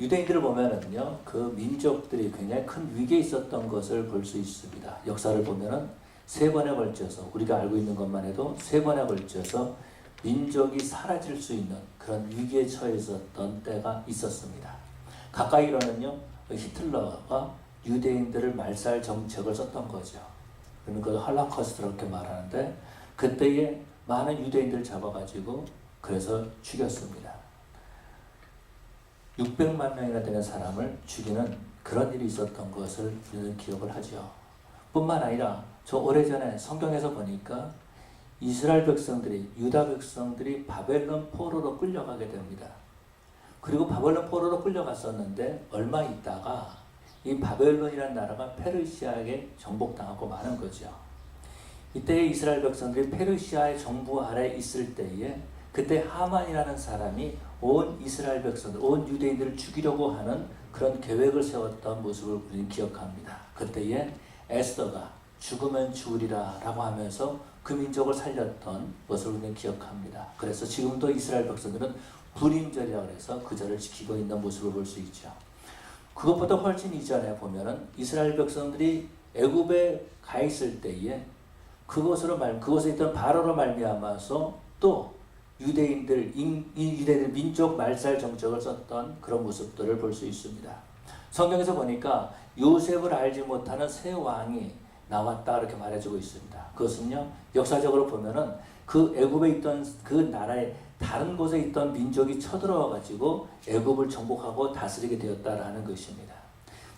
유대인들을 보면은요, 그 민족들이 굉장히 큰 위기에 있었던 것을 볼 수 있습니다. 역사를 보면은 세 번에 걸쳐서, 우리가 알고 있는 것만 해도 세 번에 걸쳐서 민족이 사라질 수 있는 그런 위기에 처해 있었던 때가 있었습니다. 가까이로는요, 히틀러가 유대인들을 말살 정책을 썼던 거죠. 그러면 그 홀로코스트라고 이렇게 말하는데, 그때에 많은 유대인들을 잡아가지고 그래서 죽였습니다. 600만 명이나 되는 사람을 죽이는 그런 일이 있었던 것을 우리는 기억을 하죠. 뿐만 아니라 저 오래전에 성경에서 보니까 이스라엘 백성들이, 유다 백성들이 바벨론 포로로 끌려가게 됩니다. 그리고 바벨론 포로로 끌려갔었는데 얼마 있다가 이 바벨론이라는 나라가 페르시아에게 정복당하고 마는 거죠. 이때 이스라엘 백성들이 페르시아의 정부 아래 있을 때에 그때 하만이라는 사람이 온 이스라엘 백성들, 온 유대인들을 죽이려고 하는 그런 계획을 세웠던 모습을 우리는 기억합니다. 그때에 에스더가 죽으면 죽으리라 라고 하면서 그 민족을 살렸던 것을 우리는 기억합니다. 그래서 지금도 이스라엘 백성들은 불임절이라고 해서 그 절을 지키고 있는 모습을 볼 수 있죠. 그것보다 훨씬 이전에 보면은 이스라엘 백성들이 애굽에 가 있을 때에 그곳에 있던 바로로 말미암아서 또 유대인들 민족 말살 정책을 썼던 그런 모습들을 볼 수 있습니다. 성경에서 보니까 요셉을 알지 못하는 새 왕이 나왔다 이렇게 말해주고 있습니다. 그것은요, 역사적으로 보면은 그 애굽에 있던 그 나라의 다른 곳에 있던 민족이 쳐들어와 가지고 애굽을 정복하고 다스리게 되었다라는 것입니다.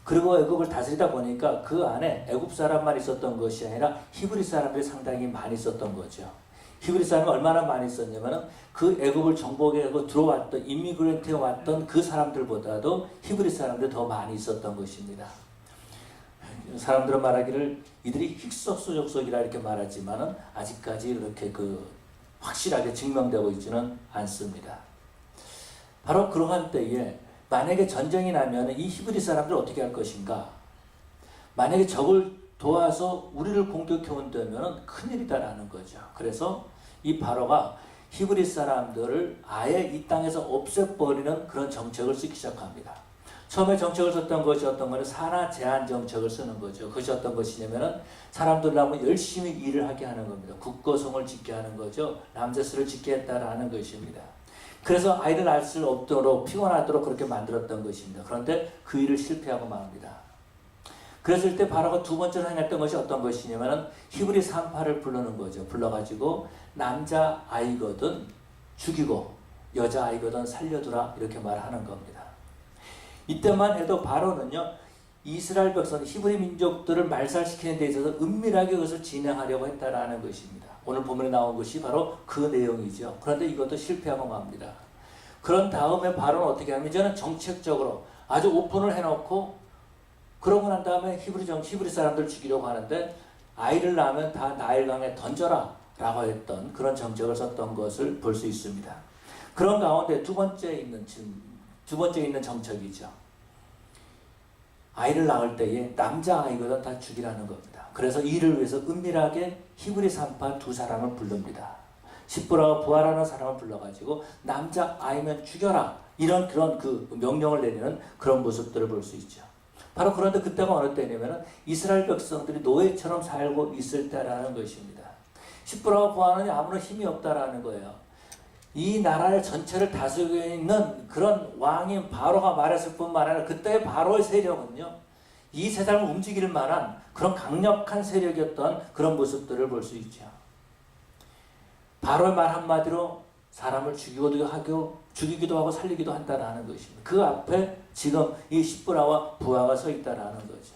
그리고 애굽을 다스리다 보니까 그 안에 애굽 사람만 있었던 것이 아니라 히브리 사람들이 상당히 많이 있었던 거죠. 히브리 사람이 얼마나 많이 있었냐면은 그 애굽을 정복하고 들어왔던 인미그런트에 왔던 그 사람들보다도 히브리 사람들이 더 많이 있었던 것입니다. 사람들은 말하기를 이들이 힉소족속이라 이렇게 말하지만은 아직까지 그렇게 확실하게 증명되고 있지는 않습니다. 바로 그러한 때에 만약에 전쟁이 나면 이 히브리 사람들 어떻게 할 것인가? 만약에 적을 도와서 우리를 공격해 온다면 큰일이다라는 거죠. 그래서 이 바로가 히브리 사람들을 아예 이 땅에서 없애버리는 그런 정책을 쓰기 시작합니다. 처음에 정책을 썼던 것이 어떤 거는 산하 제한 정책을 쓰는 거죠. 그것이 어떤 것이냐면은 사람들을 하면 열심히 일을 하게 하는 겁니다. 국고성을 짓게 하는 거죠. 람세스를 짓게 했다라는 것입니다. 그래서 아이를 낳을 수 없도록 피곤하도록 그렇게 만들었던 것입니다. 그런데 그 일을 실패하고 맙니다. 그랬을 때 바로가 두 번째로 행했던 것이 어떤 것이냐면은 히브리 산파를 부르는 거죠. 불러가지고 남자 아이거든 죽이고 여자 아이거든 살려두라 이렇게 말하는 겁니다. 이때만 해도 바로는요, 이스라엘 백성, 히브리 민족들을 말살시키는 데 있어서 은밀하게 그것을 진행하려고 했다라는 것입니다. 오늘 본문에 나온 것이 바로 그 내용이죠. 그런데 이것도 실패하고 맙니다. 그런 다음에 바로는 어떻게 하면 이제는 정책적으로 아주 오픈을 해놓고 그러고 난 다음에 히브리 사람들 죽이려고 하는데 아이를 낳으면 다 나일강에 던져라 라고 했던 그런 정책을 썼던 것을 볼 수 있습니다. 그런 가운데 두 번째 있는 정책이죠. 아이를 낳을 때에 남자아이거든 다 죽이라는 겁니다. 그래서 이를 위해서 은밀하게 히브리 산파 두 사람을 부릅니다. 십부라와 부하라는 사람을 불러가지고 남자아이면 죽여라 그런 명령을 내리는 그런 모습들을 볼 수 있죠. 바로 그런데 그때가 어느 때냐면 이스라엘 백성들이 노예처럼 살고 있을 때라는 것입니다. 십부라와 부하는 아무런 힘이 없다라는 거예요. 이 나라의 전체를 다스리고 있는 그런 왕인 바로가 말했을 뿐만 아니라 그때의 바로의 세력은요, 이 세상을 움직일 만한 그런 강력한 세력이었던 그런 모습들을 볼 수 있죠. 바로의 말 한마디로 사람을 죽이기도 하고 살리기도 한다라는 것입니다. 그 앞에 지금 이 십부라와 부하가 서 있다라는 거죠.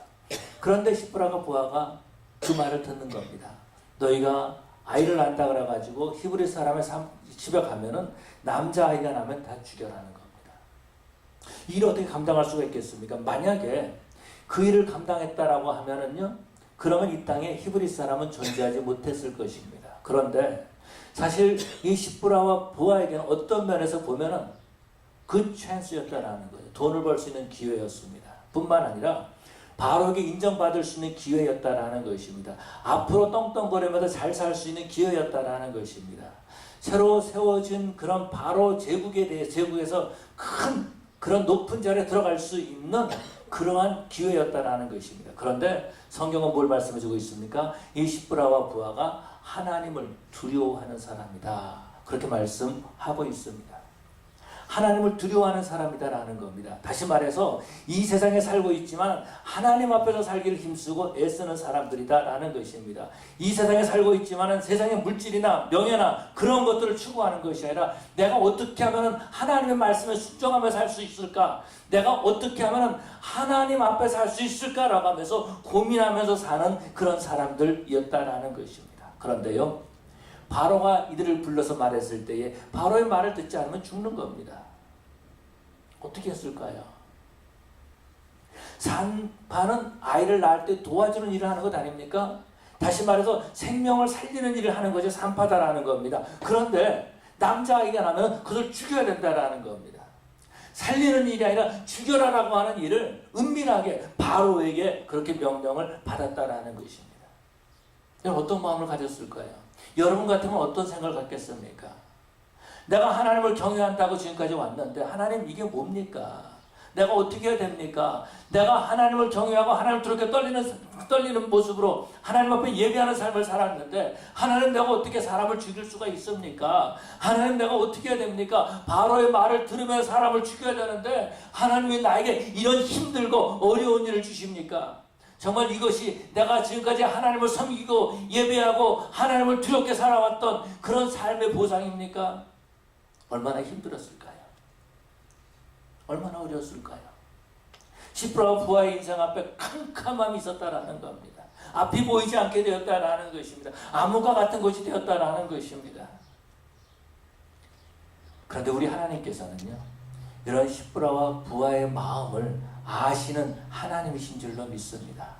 그런데 십부라가 부하가 그 말을 듣는 겁니다. 너희가 아이를 낳는다 그래가지고 히브리 사람의 집에 가면은 남자아이가 나면 다 죽여라는 겁니다. 이 일을 어떻게 감당할 수가 있겠습니까? 만약에 그 일을 감당했다라고 하면은요, 그러면 이 땅에 히브리 사람은 존재하지 못했을 것입니다. 그런데 사실 이 십부라와 부하에게는 어떤 면에서 보면은 그 찬스였다라는 거예요. 돈을 벌 수 있는 기회였습니다. 뿐만 아니라 바로에게 인정받을 수 있는 기회였다라는 것입니다. 앞으로 떵떵거리면서 잘 살 수 있는 기회였다라는 것입니다. 새로 세워진 그런 바로 제국에서 큰 그런 높은 자리에 들어갈 수 있는 그러한 기회였다라는 것입니다. 그런데 성경은 뭘 말씀해주고 있습니까? 이 시브라와 부하가 하나님을 두려워하는 사람이다. 그렇게 말씀하고 있습니다. 하나님을 두려워하는 사람이다라는 겁니다. 다시 말해서 이 세상에 살고 있지만 하나님 앞에서 살기를 힘쓰고 애쓰는 사람들이다라는 것입니다. 이 세상에 살고 있지만 세상의 물질이나 명예나 그런 것들을 추구하는 것이 아니라 내가 어떻게 하면 하나님의 말씀에 순종하며 살 수 있을까? 내가 어떻게 하면 하나님 앞에 살 수 있을까라고 하면서 고민하면서 사는 그런 사람들이었다라는 것입니다. 그런데요, 바로가 이들을 불러서 말했을 때에 바로의 말을 듣지 않으면 죽는 겁니다. 어떻게 했을까요? 산파는 아이를 낳을 때 도와주는 일을 하는 것 아닙니까? 다시 말해서 생명을 살리는 일을 하는 것이 산파다라는 겁니다. 그런데 남자아이가 나면 그것을 죽여야 된다라는 겁니다. 살리는 일이 아니라 죽여라라고 하는 일을 은밀하게 바로에게 그렇게 명령을 받았다라는 것입니다. 여러분 어떤 마음을 가졌을까요? 여러분 같으면 어떤 생각을 갖겠습니까? 내가 하나님을 경외한다고 지금까지 왔는데 하나님 이게 뭡니까? 내가 어떻게 해야 됩니까? 내가 하나님을 경외하고 하나님 그렇게 떨리는 모습으로 하나님 앞에 예배하는 삶을 살았는데 하나님 내가 어떻게 사람을 죽일 수가 있습니까? 하나님 내가 어떻게 해야 됩니까? 바로의 말을 들으며 사람을 죽여야 되는데 하나님이 나에게 이런 힘들고 어려운 일을 주십니까? 정말 이것이 내가 지금까지 하나님을 섬기고 예배하고 하나님을 두렵게 살아왔던 그런 삶의 보상입니까? 얼마나 힘들었을까요? 얼마나 어려웠을까요? 시브라와 부하의 인생 앞에 캄캄함이 있었다라는 겁니다. 앞이 보이지 않게 되었다라는 것입니다. 암흑과 같은 것이 되었다라는 것입니다. 그런데 우리 하나님께서는요, 이런 시브라와 부하의 마음을 아시는 하나님이신 줄로 믿습니다.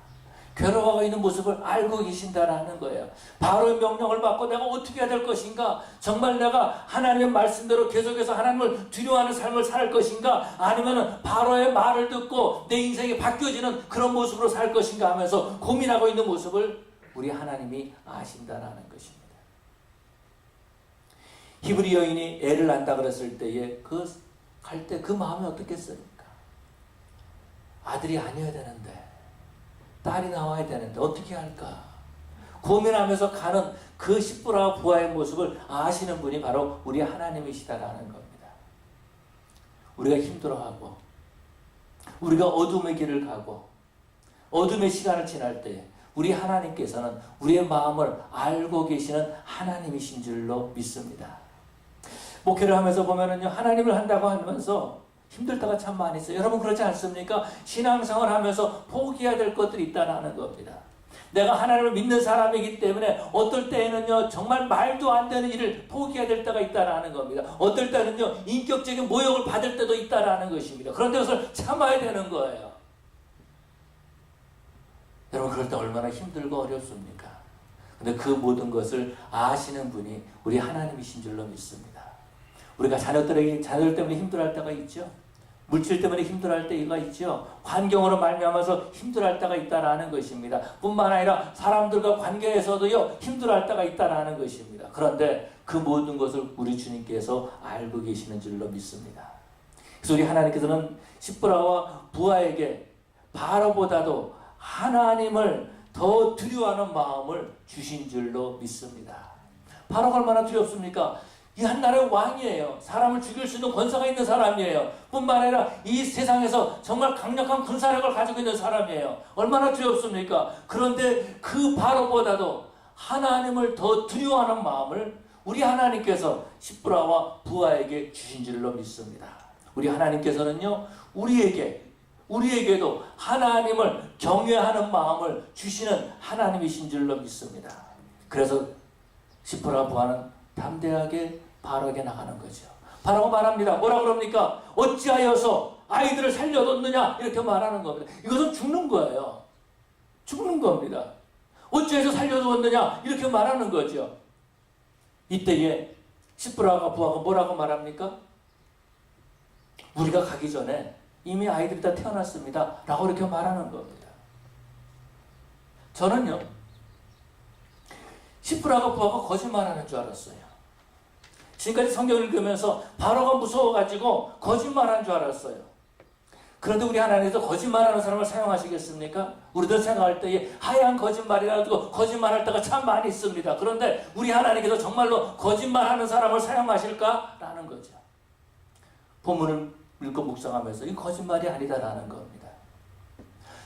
괴로워하고 있는 모습을 알고 계신다라는 거예요. 바로의 명령을 받고 내가 어떻게 해야 될 것인가? 정말 내가 하나님의 말씀대로 계속해서 하나님을 두려워하는 삶을 살 것인가? 아니면 바로의 말을 듣고 내 인생이 바뀌어지는 그런 모습으로 살 것인가 하면서 고민하고 있는 모습을 우리 하나님이 아신다라는 것입니다. 히브리 여인이 애를 낳는다 그랬을 때에 갈 때 그 마음이 어떻겠습니까? 아들이 아니어야 되는데 딸이 나와야 되는데 어떻게 할까? 고민하면서 가는 그 시브라와 부하의 모습을 아시는 분이 바로 우리 하나님이시다라는 겁니다. 우리가 힘들어하고 우리가 어둠의 길을 가고 어둠의 시간을 지날 때 우리 하나님께서는 우리의 마음을 알고 계시는 하나님이신 줄로 믿습니다. 목회를 하면서 보면은요, 하나님을 한다고 하면서 힘들 때가 참 많이 있어요. 여러분 그렇지 않습니까? 신앙생활 하면서 포기해야 될 것들이 있다는 겁니다. 내가 하나님을 믿는 사람이기 때문에 어떨 때에는요, 정말 말도 안 되는 일을 포기해야 될 때가 있다는 겁니다. 어떨 때는요, 인격적인 모욕을 받을 때도 있다는 것입니다. 그런데 그것을 참아야 되는 거예요. 여러분 그럴 때 얼마나 힘들고 어렵습니까? 근데 그 모든 것을 아시는 분이 우리 하나님이신 줄로 믿습니다. 우리가 자녀들 때문에 힘들어할 때가 있죠. 물질 때문에 힘들어할 때가 있죠. 환경으로 말미암아서 힘들어할 때가 있다라는 것입니다. 뿐만 아니라 사람들과 관계에서도요, 힘들어할 때가 있다라는 것입니다. 그런데 그 모든 것을 우리 주님께서 알고 계시는 줄로 믿습니다. 그래서 우리 하나님께서는 시브라와 부하에게 바로보다도 하나님을 더 두려워하는 마음을 주신 줄로 믿습니다. 바로가 얼마나 두렵습니까? 이 한 나라의 왕이에요. 사람을 죽일 수 있는 권세가 있는 사람이에요. 뿐만 아니라 이 세상에서 정말 강력한 군사력을 가지고 있는 사람이에요. 얼마나 두렵습니까? 그런데 그 바로보다도 하나님을 더 두려워하는 마음을 우리 하나님께서 시브라와 부하에게 주신 줄로 믿습니다. 우리 하나님께서는요, 우리에게도 하나님을 경외하는 마음을 주시는 하나님이신 줄로 믿습니다. 그래서 시브라와 부하는 담대하게 바로에게 나가는 거죠. 바로가 말합니다. 뭐라 그럽니까? 어찌하여서 아이들을 살려뒀느냐? 이렇게 말하는 겁니다. 이것은 죽는 거예요. 죽는 겁니다. 어찌해서 살려두었느냐? 이렇게 말하는 거죠. 이때에 시브라와 부하가 뭐라고 말합니까? 우리가 가기 전에 이미 아이들이 다 태어났습니다. 라고 이렇게 말하는 겁니다. 저는요, 시브라와 부하가 거짓말하는 줄 알았어요. 지금까지 성경을 읽으면서 바로가 무서워가지고 거짓말한 줄 알았어요. 그런데 우리 하나님께서 거짓말하는 사람을 사용하시겠습니까? 우리들 생각할 때에 하얀 거짓말이라도 거짓말할 때가 참 많이 있습니다. 그런데 우리 하나님께서 정말로 거짓말하는 사람을 사용하실까라는 거죠. 본문을 읽고 묵상하면서 이 거짓말이 아니다라는 겁니다.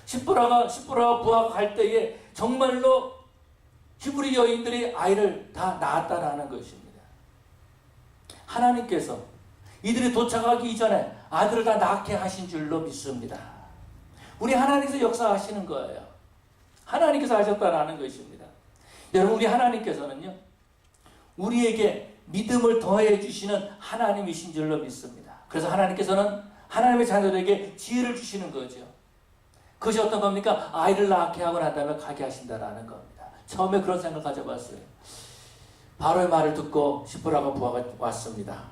십보라와 부하가 갈 때에 정말로 히브리 여인들이 아이를 다 낳았다라는 것입니다. 하나님께서 이들이 도착하기 이전에 아들을 다 낳게 하신 줄로 믿습니다. 우리 하나님께서 역사하시는 거예요. 하나님께서 하셨다라는 것입니다. 여러분, 우리 하나님께서는요, 우리에게 믿음을 더해 주시는 하나님이신 줄로 믿습니다. 그래서 하나님께서는 하나님의 자녀들에게 지혜를 주시는 거죠. 그것이 어떤 겁니까? 아이를 낳게 하고 난 다음에 가게 하신다라는 겁니다. 처음에 그런 생각 가져봤어요. 바로의 말을 듣고 십보라가 부하가 왔습니다.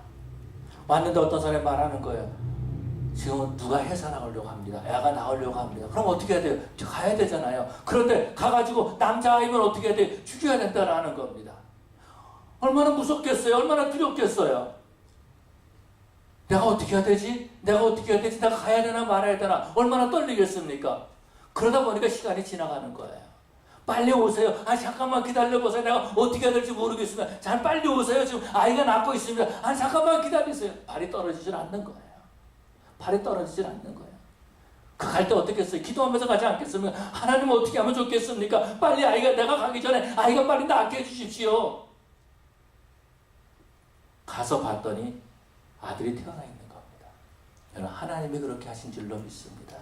왔는데 어떤 사람이 말하는 거예요. 지금 누가 해서 나오려고 합니다. 애가 나오려고 합니다. 그럼 어떻게 해야 돼요? 가야 되잖아요. 그런데 가가지고 남자아이면 어떻게 해야 돼요? 죽여야 된다라는 겁니다. 얼마나 무섭겠어요? 얼마나 두렵겠어요? 내가 어떻게 해야 되지? 내가 어떻게 해야 되지? 내가 가야 되나 말아야 되나? 얼마나 떨리겠습니까? 그러다 보니까 시간이 지나가는 거예요. 빨리 오세요. 잠깐만 기다려보세요. 내가 어떻게 해야 될지 모르겠습니다. 잘 빨리 오세요. 지금 아이가 낳고 있습니다. 잠깐만 기다리세요. 발이 떨어지질 않는 거예요. 발이 떨어지질 않는 거예요. 그 갈 때 어떻게 했어요? 기도하면서 가지 않겠습니까? 하나님 어떻게 하면 좋겠습니까? 빨리 내가 가기 전에 아이가 빨리 낳게 해주십시오. 가서 봤더니 아들이 태어나 있는 겁니다. 여러분, 하나님이 그렇게 하신 줄로 믿습니다.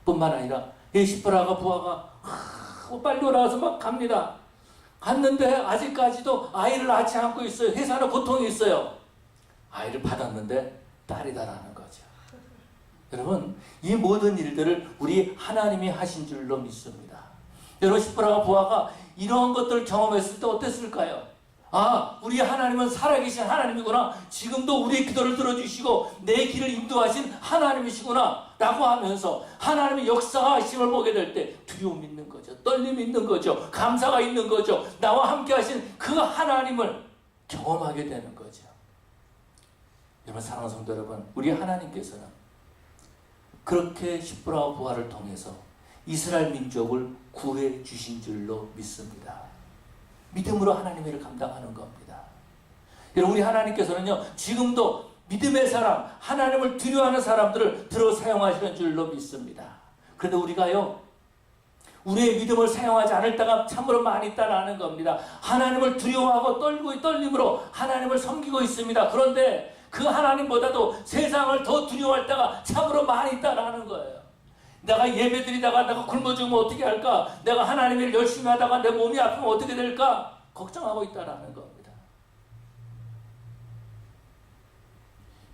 뿐만 아니라 이 십보라가 부하가 빨리 올라가서 막 갑니다. 갔는데 아직까지도 아이를 낳지 않고 있어요. 회사는 고통이 있어요. 아이를 받았는데 딸이다라는 거죠. 여러분, 이 모든 일들을 우리 하나님이 하신 줄로 믿습니다. 여러분, 십보라가 부하가 이런 것들을 경험했을 때 어땠을까요? 우리 하나님은 살아계신 하나님이구나. 지금도 우리의 기도를 들어주시고 내 길을 인도하신 하나님이시구나 라고 하면서 하나님의 역사하심을 보게 될 때 두려움이 있는 거죠. 떨림이 있는 거죠. 감사가 있는 거죠. 나와 함께 하신 그 하나님을 경험하게 되는 거죠. 여러분, 사랑하는 성도 여러분, 우리 하나님께서는 그렇게 십보라와 부하를 통해서 이스라엘 민족을 구해 주신 줄로 믿습니다. 믿음으로 하나님의 일을 감당하는 겁니다. 여러분, 우리 하나님께서는요, 지금도 믿음의 사람, 하나님을 두려워하는 사람들을 들어 사용하시는 줄로 믿습니다. 그런데 우리가요, 우리의 믿음을 사용하지 않을 때가 참으로 많이 있다라는 겁니다. 하나님을 두려워하고 떨림으로 하나님을 섬기고 있습니다. 그런데 그 하나님보다도 세상을 더 두려워할 때가 참으로 많이 있다라는 거예요. 내가 예배드리다가 내가 굶어 죽으면 어떻게 할까? 내가 하나님의 일 열심히 하다가 내 몸이 아프면 어떻게 될까? 걱정하고 있다라는 겁니다.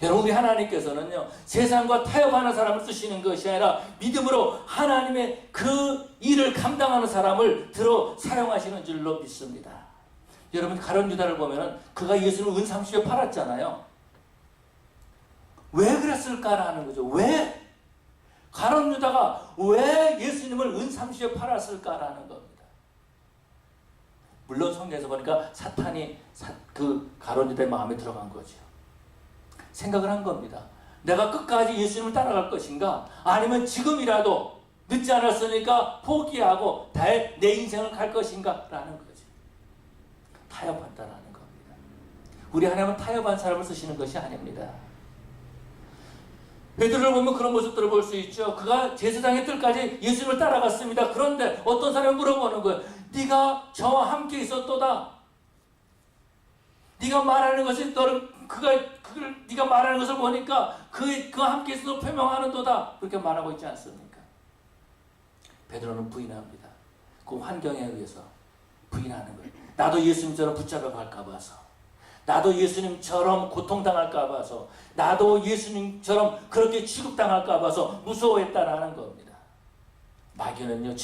여러분, 우리 하나님께서는요, 세상과 타협하는 사람을 쓰시는 것이 아니라 믿음으로 하나님의 그 일을 감당하는 사람을 들어 사용하시는 줄로 믿습니다. 여러분, 가룟 유다를 보면은 그가 예수를 은 30에 팔았잖아요. 왜 그랬을까라는 거죠. 왜? 가룟 유다가 왜 예수님을 은 30에 팔았을까라는 겁니다. 물론 성경에서 보니까 사탄이 그 가룟 유다의 마음에 들어간 거죠. 생각을 한 겁니다. 내가 끝까지 예수님을 따라갈 것인가? 아니면 지금이라도 늦지 않았으니까 포기하고 내 인생을 갈 것인가? 라는 거죠. 타협한다라는 겁니다. 우리 하나님은 타협한 사람을 쓰시는 것이 아닙니다. 베드로를 보면 그런 모습들을 볼 수 있죠. 그가 제사장의 뜰까지 예수님을 따라갔습니다. 그런데 어떤 사람이 물어보는 거예요. 네가 저와 함께 있었도다. 네가 말하는 것이 네가 말하는 것을 보니까 그와 함께 있어도 표명하는도다. 그렇게 말하고 있지 않습니까? 베드로는 부인합니다. 그 환경에 의해서 부인하는 거예요. 나도 예수님처럼 붙잡혀 갈까 봐서. 나도 예수님처럼 고통당할까 봐서, 나도 예수님처럼 그렇게 취급당할까 봐서 무서워했다라는 겁니다. 마귀는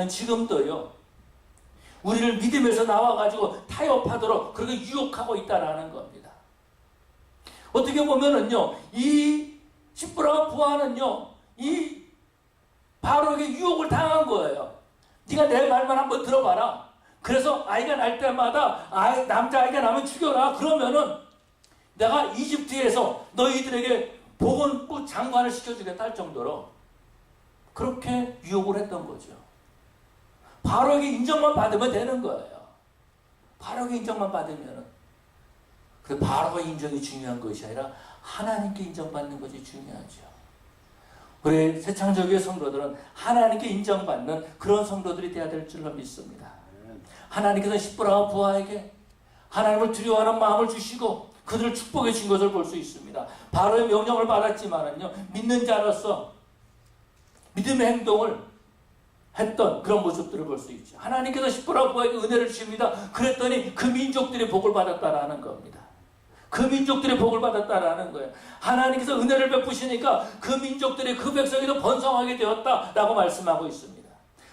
지금도요, 우리를 믿음에서 나와가지고 타협하도록 그렇게 유혹하고 있다라는 겁니다. 어떻게 보면은요, 이 십보라와 부하는요, 이 바로에게 유혹을 당한 거예요. 네가 내 말만 한번 들어봐라. 그래서 아이가 날 때마다 남자아이가 나면 죽여라. 그러면은 내가 이집트에서 너희들에게 보건부 장관을 시켜주겠다 할 정도로 그렇게 유혹을 했던 거죠. 바로에게 인정만 받으면 되는 거예요. 바로에게 인정만 받으면은. 근데 바로의 인정이 중요한 것이 아니라 하나님께 인정받는 것이 중요하죠. 우리 새창조교회 성도들은 하나님께 인정받는 그런 성도들이 되어야 될 줄로 믿습니다. 하나님께서 십부라와 부하에게 하나님을 두려워하는 마음을 주시고 그들을 축복해 주신 것을 볼 수 있습니다. 바로의 명령을 받았지만은요, 믿는 자로서 믿음의 행동을 했던 그런 모습들을 볼 수 있죠. 하나님께서 십부라와 부하에게 은혜를 주십니다. 그랬더니 그 민족들이 복을 받았다라는 겁니다. 그 민족들이 복을 받았다라는 거예요. 하나님께서 은혜를 베푸시니까 그 민족들이 그 백성이 더 번성하게 되었다라고 말씀하고 있습니다.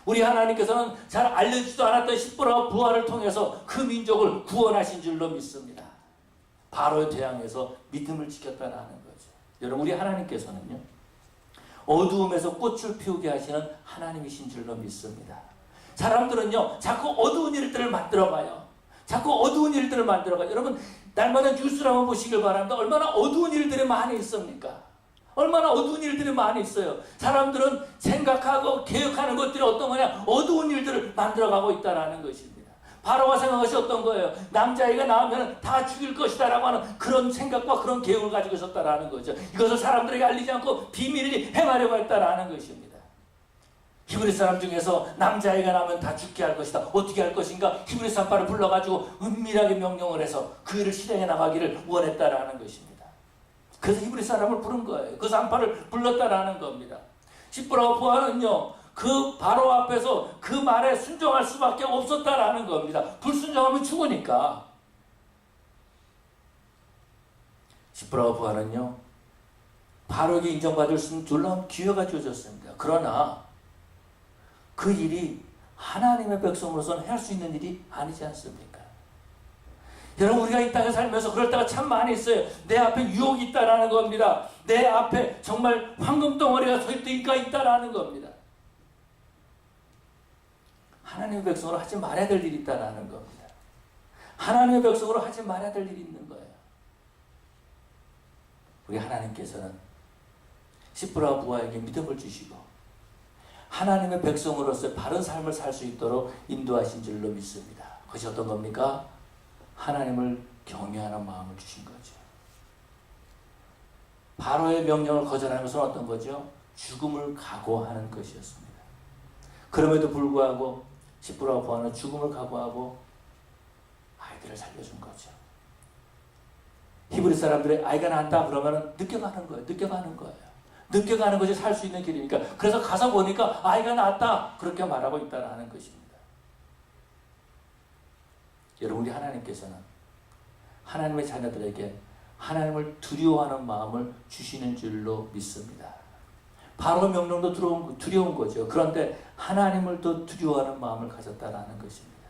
우리 하나님께서는 잘 알려지지도 않았던 십부라와 부하를 통해서 그 민족을 구원하신 줄로 믿습니다. 바로에 대항해서 믿음을 지켰다라는 거죠. 여러분, 우리 하나님께서는요, 어두움에서 꽃을 피우게 하시는 하나님이신 줄로 믿습니다. 사람들은요, 자꾸 어두운 일들을 만들어가요. 자꾸 어두운 일들을 만들어가요. 여러분, 날마다 뉴스를 한번 보시길 바랍니다. 얼마나 어두운 일들이 많이 있습니까? 얼마나 어두운 일들이 많이 있어요. 사람들은 생각하고 계획하는 것들이 어떤 거냐? 어두운 일들을 만들어가고 있다는 것입니다. 바로가 생각한 것이 어떤 거예요? 남자아이가 나오면 다 죽일 것이다 라고 하는 그런 생각과 그런 계획을 가지고 있었다는 거죠. 이것을 사람들에게 알리지 않고 비밀히 행하려고 했다는 것입니다. 히브리 사람 중에서 남자아이가 나오면 다 죽게 할 것이다. 어떻게 할 것인가? 히브리 산파를 불러가지고 은밀하게 명령을 해서 그 일을 실행해 나가기를 원했다라는 것입니다. 그래서 히브리 사람을 부른 거예요. 그 산파를 불렀다라는 겁니다. 십부라와 부하는요, 그 바로 앞에서 그 말에 순종할 수밖에 없었다라는 겁니다. 불순종하면 죽으니까. 십부라와 부하는요, 바로에게 인정받을 수 있는 놀라운 기회가 주어졌습니다. 그러나 그 일이 하나님의 백성으로서는 할 수 있는 일이 아니지 않습니까? 여러분, 우리가 이 땅에 살면서 그럴 때가 참 많이 있어요. 내 앞에 유혹이 있다라는 겁니다. 내 앞에 정말 황금덩어리가 설득이가 있다라는 겁니다. 하나님의 백성으로 하지 말아야 될 일이 있다라는 겁니다. 하나님의 백성으로 하지 말아야 될 일이 있는 거예요. 우리 하나님께서는 십부라와 부하에게 믿음을 주시고 하나님의 백성으로서 바른 삶을 살 수 있도록 인도하신 줄로 믿습니다. 그것이 어떤 겁니까? 하나님을 경외하는 마음을 주신 거죠. 바로의 명령을 거절하는 것은 어떤 거죠? 죽음을 각오하는 것이었습니다. 그럼에도 불구하고 십부라와 부하는 죽음을 각오하고 아이들을 살려준 거죠. 히브리 사람들의 아이가 난다 그러면 늦게가는 거예요. 늦게가는 거예요. 늦게가는 것이 살 수 있는 길이니까. 그래서 가서 보니까 아이가 낳았다 그렇게 말하고 있다는 것입니다. 여러분, 우리 하나님께서는 하나님의 자녀들에게 하나님을 두려워하는 마음을 주시는 줄로 믿습니다. 바로 명령도 두려운 거죠. 그런데 하나님을 또 두려워하는 마음을 가졌다는 것입니다.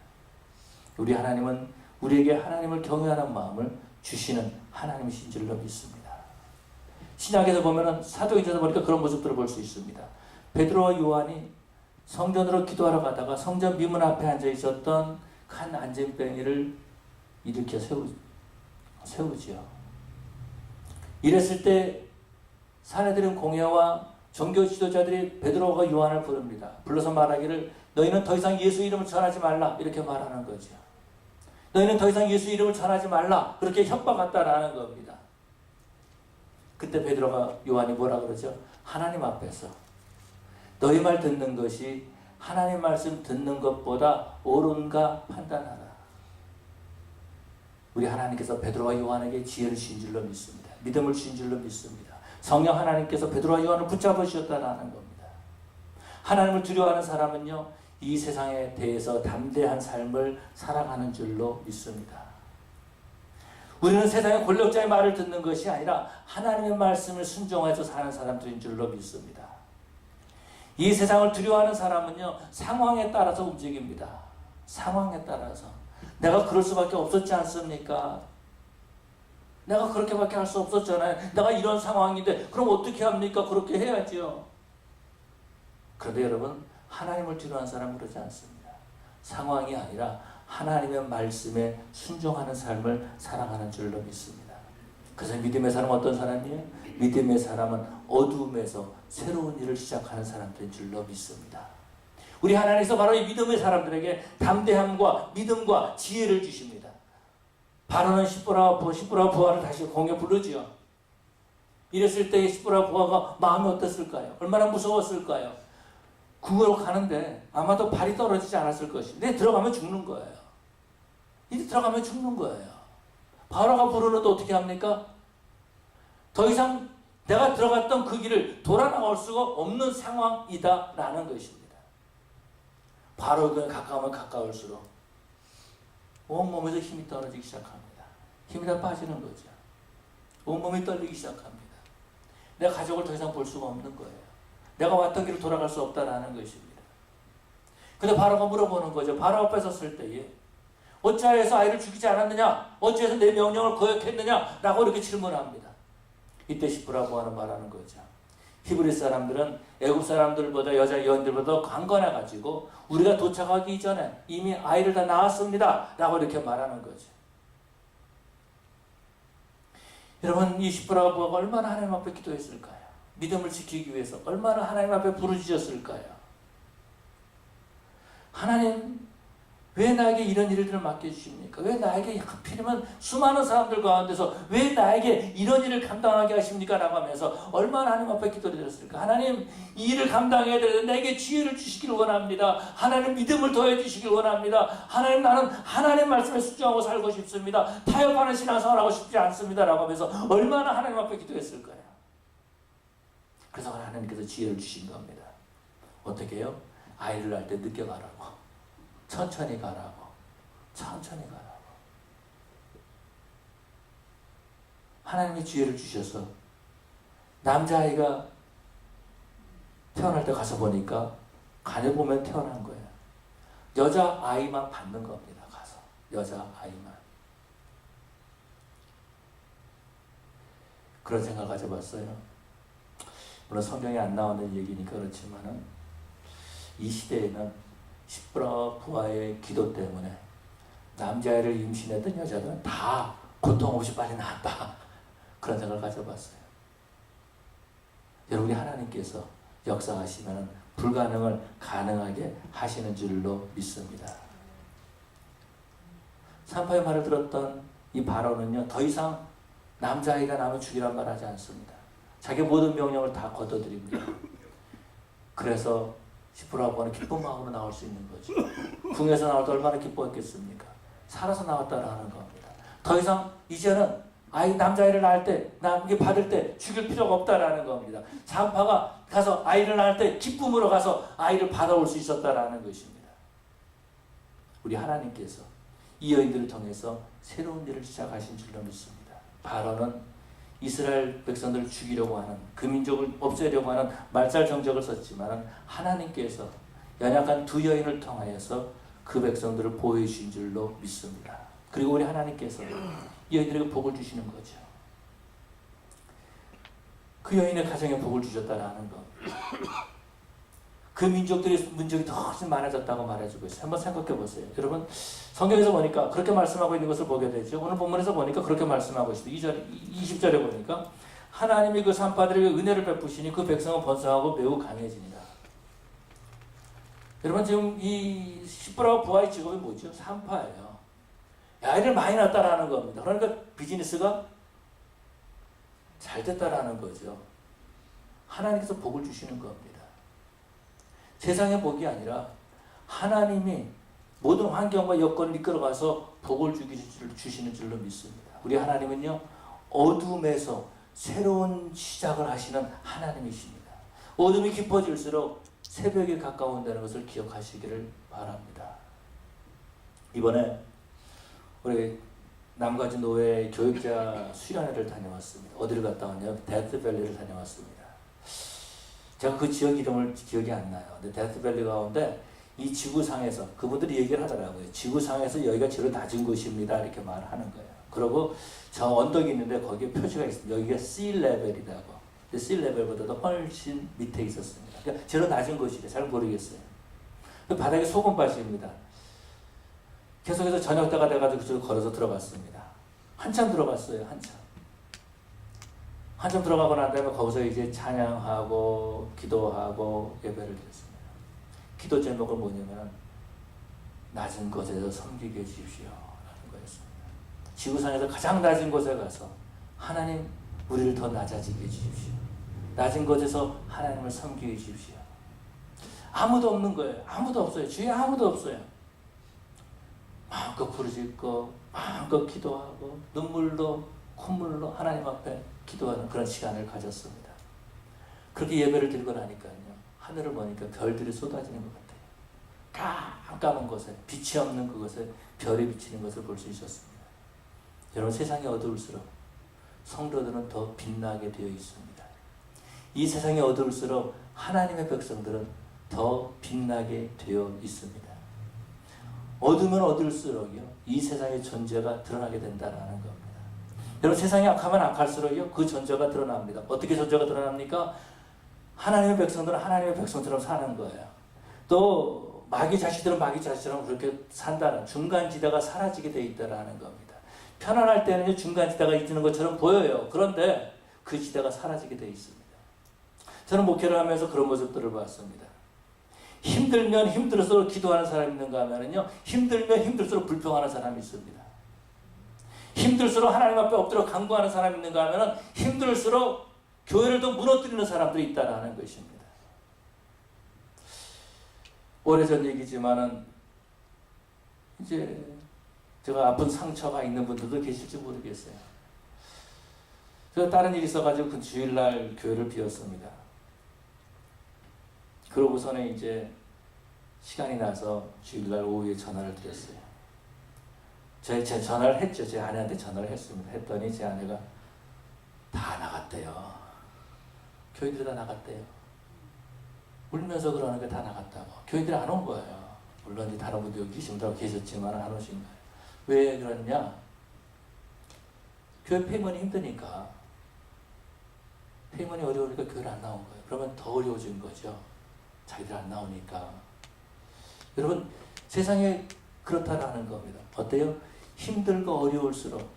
우리 하나님은 우리에게 하나님을 경외하는 마음을 주시는 하나님이신 줄로 믿습니다. 신약에서 보면은 사도행전에서 보니까 그런 모습들을 볼 수 있습니다. 베드로와 요한이 성전으로 기도하러 가다가 성전 미문 앞에 앉아 있었던 한 안진뱅이를 일으켜 세우지요. 이랬을 때 사내들은 공회와 종교 지도자들이 베드로와 요한을 부릅니다. 불러서 말하기를 너희는 더 이상 예수 이름을 전하지 말라 이렇게 말하는 거죠. 너희는 더 이상 예수 이름을 전하지 말라 그렇게 협박했다라는 겁니다. 그때 베드로가 요한이 뭐라 그러죠? 하나님 앞에서 너희 말 듣는 것이 하나님 말씀 듣는 것보다 옳은가 판단하라. 우리 하나님께서 베드로와 요한에게 지혜를 주신 줄로 믿습니다. 믿음을 주신 줄로 믿습니다. 성령 하나님께서 베드로와 요한을 붙잡아 주셨다는 겁니다. 하나님을 두려워하는 사람은요, 이 세상에 대해서 담대한 삶을 살아가는 줄로 믿습니다. 우리는 세상의 권력자의 말을 듣는 것이 아니라 하나님의 말씀을 순종해서 사는 사람들인 줄로 믿습니다. 이 세상을 두려워하는 사람은요, 상황에 따라서 움직입니다. 상황에 따라서. 내가 그럴 수밖에 없었지 않습니까? 내가 그렇게밖에 할 수 없었잖아요. 내가 이런 상황인데 그럼 어떻게 합니까? 그렇게 해야지요. 그런데 여러분, 하나님을 두려워하는 사람은 그러지 않습니다. 상황이 아니라 하나님의 말씀에 순종하는 삶을 살아가는 줄로 믿습니다. 그래서 믿음의 사람은 어떤 사람이에요? 믿음의 사람은 어둠에서 새로운 일을 시작하는 사람들인 줄로 믿습니다. 우리 하나님께서 바로 이 믿음의 사람들에게 담대함과 믿음과 지혜를 주십니다. 바로는 십보라 부하를 다시 공에 부르지요. 이랬을 때 십보라 부하가 마음이 어땠을까요? 얼마나 무서웠을까요? 궁으로 가는데 아마도 발이 떨어지지 않았을 것입니다. 근데 들어가면 죽는 거예요. 이제 들어가면 죽는 거예요. 바로가 부르는데 어떻게 합니까? 더 이상 내가 들어갔던 그 길을 돌아 나올 수가 없는 상황이다라는 것입니다. 바로가 가까우면 가까울수록 온몸에서 힘이 떨어지기 시작합니다. 힘이 다 빠지는 거죠. 온몸이 떨리기 시작합니다. 내 가족을 더 이상 볼 수가 없는 거예요. 내가 왔던 길을 돌아갈 수 없다라는 것입니다. 근데 바로가 물어보는 거죠. 바로 앞에 섰을 때에 어찌하여서 아이를 죽이지 않았느냐? 어찌해서 내 명령을 거역했느냐? 라고 이렇게 질문합니다. 이때 십보라 부하는 말하는 거죠. 히브리 사람들은 애굽 사람들보다 여자 여인들보다 강건해가지고 우리가 도착하기 전에 이미 아이를 다 낳았습니다. 라고 이렇게 말하는 거죠. 여러분, 이 십보라 부하가 얼마나 하나님 앞에 기도했을까요? 믿음을 지키기 위해서 얼마나 하나님 앞에 부르짖었을까요? 하나님, 왜 나에게 이런 일들을 맡겨주십니까? 왜 나에게 하필이면 수많은 사람들 가운데서 왜 나에게 이런 일을 감당하게 하십니까? 라고 하면서 얼마나 하나님 앞에 기도를 드렸을까? 하나님, 이 일을 감당해야 되는데 내게 지혜를 주시길 원합니다. 하나님, 믿음을 더해 주시길 원합니다. 하나님, 나는 하나님 말씀에 순종하고 살고 싶습니다. 타협하는 신앙생활 하고 싶지 않습니다. 라고 하면서 얼마나 하나님 앞에 기도했을까요? 그래서 하나님께서 지혜를 주신 겁니다. 어떻게 해요? 아이를 낳을 때 늦게 가라고. 천천히 가라고. 천천히 가라고. 하나님이 지혜를 주셔서 남자아이가 태어날 때 가서 보니까 간에 보면 태어난 거예요. 여자아이만 받는 겁니다. 가서. 여자아이만. 그런 생각 가져봤어요. 물론 성경에 안 나오는 얘기니까 그렇지만은 이 시대에는 십보라 부하의 기도 때문에 남자아이를 임신했던 여자들은 다 고통 없이 빨리 낳았다. 그런 생각을 가져봤어요. 여러분이 하나님께서 역사하시면 불가능을 가능하게 하시는 줄로 믿습니다. 산파의 말을 들었던 이 바로는요, 더 이상 남자아이가 나면 죽이란 말 하지 않습니다. 자기 모든 명령을 다 거둬들입니다. 그래서 십보라 부하는 기쁜 마음으로 나올 수 있는 거죠. 궁에서 나올 때 얼마나 기뻐했겠습니까? 살아서 나왔다라는 겁니다. 더 이상 이제는 남자아이를 낳을 때, 남게 받을 때 죽일 필요가 없다라는 겁니다. 산파가 가서 아이를 낳을 때 기쁨으로 가서 아이를 받아올 수 있었다라는 것입니다. 우리 하나님께서 이 여인들을 통해서 새로운 일을 시작하신 줄로 믿습니다. 바로는 이스라엘 백성들을 죽이려고 하는, 그 민족을 없애려고 하는 말살 정적을 썼지만 하나님께서 연약한 두 여인을 통하여서 그 백성들을 보호해 주신 줄로 믿습니다. 그리고 우리 하나님께서 이 여인들에게 복을 주시는 거죠. 그 여인의 가정에 복을 주셨다라는 겁니다. 그 민족이 더 훨씬 많아졌다고 말해주고 있어요. 한번 생각해 보세요. 여러분, 성경에서 보니까 그렇게 말씀하고 있는 것을 보게 되죠. 오늘 본문에서 보니까 그렇게 말씀하고 있습니다. 20절에 보니까 하나님이 그 산파들에게 은혜를 베푸시니 그 백성은 번성하고 매우 강해지니라. 여러분, 지금 이 십보라 부하의 직업이 뭐죠? 산파예요. 아이를 많이 낳았다라는 겁니다. 그러니까 비즈니스가 잘 됐다라는 거죠. 하나님께서 복을 주시는 겁니다. 세상의 복이 아니라 하나님이 모든 환경과 여건을 이끌어가서 복을 주시는 줄로 믿습니다. 우리 하나님은요, 어둠에서 새로운 시작을 하시는 하나님이십니다. 어둠이 깊어질수록 새벽이 가까운다는 것을 기억하시기를 바랍니다. 이번에 우리 남가주 노회 교육자 수련회를 다녀왔습니다. 어디를 갔다 왔냐면 데스밸리를 다녀왔습니다. 제가 그 지역 이름을 기억이 안 나요. 근데 데스밸리 가운데 이 지구상에서 그분들이 얘기를 하더라고요. 지구상에서 여기가 제일 낮은 곳입니다. 이렇게 말하는 거예요. 그리고 저 언덕이 있는데 거기에 표시가 있습니다. 여기가 sea level이라고. sea level보다도 훨씬 밑에 있었습니다. 그러니까 제일 낮은 곳이래. 잘 모르겠어요. 그 바닥에 소금밭입니다. 계속해서 저녁 때가 돼가지고 그쪽으로 걸어서 들어갔습니다. 한참 들어갔어요. 한참. 한참 들어가고 난 다음에 거기서 이제 찬양하고 기도하고 예배를 드렸습니다. 기도 제목은 뭐냐면 낮은 곳에서 섬기게 해주십시오 라는 거였습니다. 지구상에서 가장 낮은 곳에 가서 하나님 우리를 더 낮아지게 해주십시오. 낮은 곳에서 하나님을 섬기게 해주십시오. 아무도 없는 거예요. 아무도 없어요. 주위에 아무도 없어요. 마음껏 부르짖고 마음껏 기도하고 눈물로 콧물로 하나님 앞에 기도하는 그런 시간을 가졌습니다. 그렇게 예배를 드리고 나니까요, 하늘을 보니까 별들이 쏟아지는 것 같아요. 깜깜한 곳에, 빛이 없는 그곳에 별이 비치는 것을 볼 수 있었습니다. 여러분, 세상이 어두울수록 성도들은 더 빛나게 되어 있습니다. 이 세상이 어두울수록 하나님의 백성들은 더 빛나게 되어 있습니다. 어두우면 어두울수록요, 이 세상의 존재가 드러나게 된다는 겁니다. 여러분, 세상이 악하면 악할수록요, 그 존재가 드러납니다. 어떻게 존재가 드러납니까? 하나님의 백성들은 하나님의 백성처럼 사는 거예요. 또 마귀 자식들은 마귀 자식처럼 그렇게 산다는, 중간지대가 사라지게 되어 있다는 겁니다. 편안할 때는 중간지대가 있는 것처럼 보여요. 그런데 그 지대가 사라지게 되어 있습니다. 저는 목회를 하면서 그런 모습들을 봤습니다. 힘들면 힘들수록 기도하는 사람이 있는가 하면요, 힘들면 힘들수록 불평하는 사람이 있습니다. 힘들수록 하나님 앞에 엎드려 간구하는 사람이 있는가 하면 힘들수록 교회를 더 무너뜨리는 사람들이 있다는 것입니다. 오래전 얘기지만은 이제 제가 아픈 상처가 있는 분들도 계실지 모르겠어요. 제가 다른 일이 있어가지고 그 주일날 교회를 비웠습니다. 그러고서는 이제 시간이 나서 주일날 오후에 전화를 드렸어요. 제 전화를 했죠. 제 아내한테 전화를 했습니다. 했더니 제 아내가 다 나갔대요. 교인들이 다 나갔대요. 울면서 그러는 게 다 나갔다고. 교인들이 안 온 거예요. 물론 다른 분도 여기 계셨지만 안 오신 거예요. 왜 그러냐? 교회 폐문이 힘드니까. 폐문이 어려우니까 교회를 안 나온 거예요. 그러면 더 어려워진 거죠. 자기들 안 나오니까. 여러분, 세상에 그렇다라는 겁니다. 어때요? 힘들고 어려울수록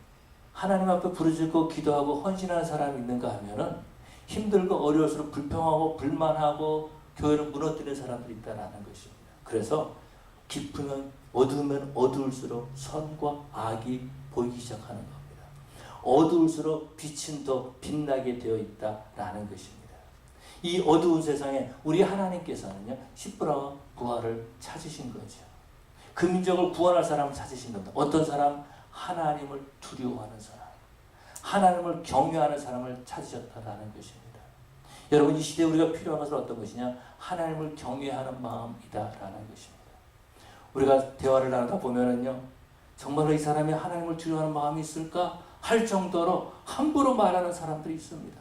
하나님 앞에 부르짖고 기도하고 헌신하는 사람이 있는가 하면은 힘들고 어려울수록 불평하고 불만하고 교회를 무너뜨리는 사람들이 있다는 것입니다. 그래서 기쁘면 어두우면 어두울수록 선과 악이 보이기 시작하는 겁니다. 어두울수록 빛은 더 빛나게 되어 있다라는 것입니다. 이 어두운 세상에 우리 하나님께서는요, 십부라와 부활을 찾으신 거죠. 그 민족을 구원할 사람을 찾으신 겁니다. 어떤 사람? 하나님을 두려워하는 사람, 하나님을 경외하는 사람을 찾으셨다라는 것입니다. 여러분, 이 시대에 우리가 필요한 것은 어떤 것이냐? 하나님을 경외하는 마음이다라는 것입니다. 우리가 대화를 나누다 보면은요, 정말로 이 사람이 하나님을 두려워하는 마음이 있을까? 할 정도로 함부로 말하는 사람들이 있습니다.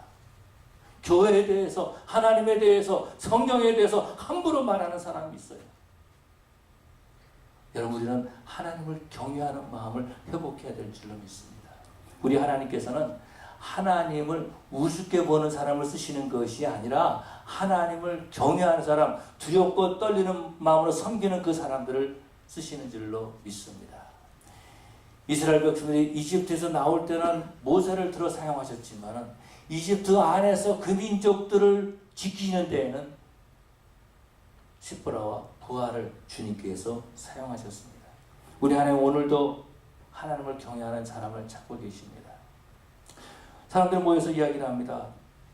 교회에 대해서, 하나님에 대해서, 성경에 대해서 함부로 말하는 사람이 있어요. 여러분, 우리는 하나님을 경외하는 마음을 회복해야 될 줄로 믿습니다. 우리 하나님께서는 하나님을 우습게 보는 사람을 쓰시는 것이 아니라 하나님을 경외하는 사람, 두렵고 떨리는 마음으로 섬기는 그 사람들을 쓰시는 줄로 믿습니다. 이스라엘 백성들이 이집트에서 나올 때는 모세를 들어 사용하셨지만 이집트 안에서 그 민족들을 지키는 데에는 십부라와 부활을 주님께서 사용하셨습니다. 우리 하나님 오늘도 하나님을 경외하는 사람을 찾고 계십니다. 사람들 모여서 이야기를 합니다.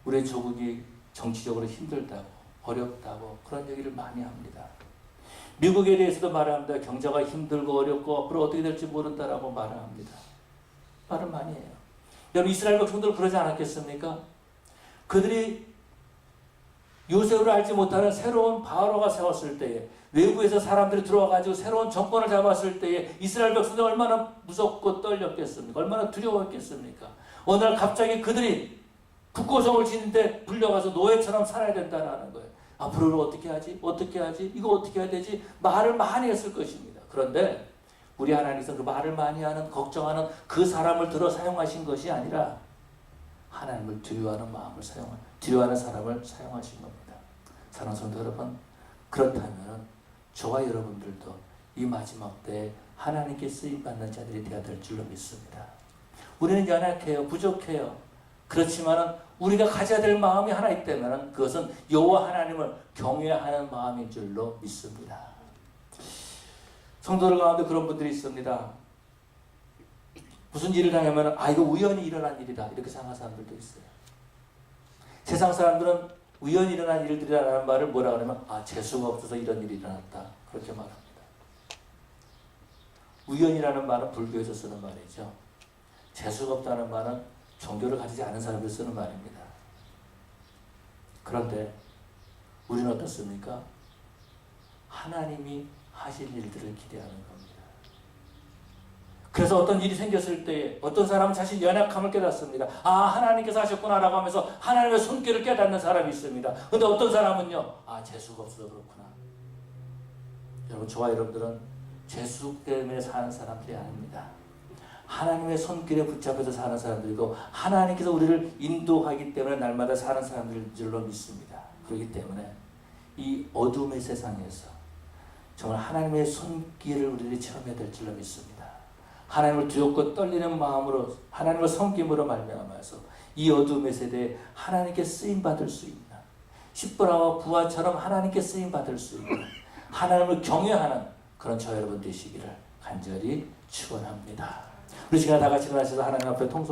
우리 조국이 정치적으로 힘들다고, 어렵다고 그런 얘기를 많이 합니다. 미국에 대해서도 말을 합니다. 경제가 힘들고 어렵고 앞으로 어떻게 될지 모른다라고 말을 합니다. 말을 많이 해요. 여러분, 이스라엘 백성들 그러지 않았겠습니까? 그들이 요셉을 알지 못하는 새로운 바로가 세웠을 때에, 외부에서 사람들이 들어와가지고 새로운 정권을 잡았을 때에 이스라엘 백성들이 얼마나 무섭고 떨렸겠습니까? 얼마나 두려웠겠습니까? 어느 날 갑자기 그들이 북고성을 짓는데 불려가서 노예처럼 살아야 된다는 거예요. 앞으로는 어떻게 하지? 어떻게 하지? 이거 어떻게 해야 되지? 말을 많이 했을 것입니다. 그런데 우리 하나님께서 그 말을 많이 하는, 걱정하는 그 사람을 들어 사용하신 것이 아니라 하나님을 두려워하는 마음을 두려워하는 사람을 사용하신 겁니다. 사랑하는 성도 여러분, 그렇다면 저와 여러분들도 이 마지막 때에 하나님께 쓰임받는 자들이 되어야 될 줄로 믿습니다. 우리는 연약해요. 부족해요. 그렇지만은 우리가 가져야 될 마음이 하나 있다면 그것은 여호와 하나님을 경외하는 마음인 줄로 믿습니다. 성도들 가운데 그런 분들이 있습니다. 무슨 일을 당하면 이거 우연히 일어난 일이다 이렇게 생각하는 사람들도 있어요. 세상 사람들은 우연히 일어난 일들이라는 말을 뭐라 그러면 재수가 없어서 이런 일이 일어났다 그렇게 말합니다. 우연이라는 말은 불교에서 쓰는 말이죠. 재수가 없다는 말은 종교를 가지지 않은 사람들 쓰는 말입니다. 그런데 우리는 어떻습니까? 하나님이 하실 일들을 기대하는 겁니다. 그래서 어떤 일이 생겼을 때 어떤 사람은 자신의 연약함을 깨닫습니다. 하나님께서 하셨구나라고 하면서 하나님의 손길을 깨닫는 사람이 있습니다. 그런데 어떤 사람은요, 재수가 없어서 그렇구나. 여러분, 저와 여러분들은 재수 때문에 사는 사람들이 아닙니다. 하나님의 손길에 붙잡혀서 사는 사람들이고 하나님께서 우리를 인도하기 때문에 날마다 사는 사람들인 줄로 믿습니다. 그렇기 때문에 이 어둠의 세상에서 정말 하나님의 손길을 우리들이 체험해야 될 줄로 믿습니다. 하나님을 두렵고 떨리는 마음으로 하나님을 섬김으로 말미암아서 이 어둠의 세대에 하나님께 쓰임받을 수 있는 십보라와 부하처럼 하나님께 쓰임받을 수 있는 하나님을 경외하는 그런 저 여러분 되시기를 간절히 축원합니다. 우리 시간 다 같이 일어나셔서 하나님 앞에 통성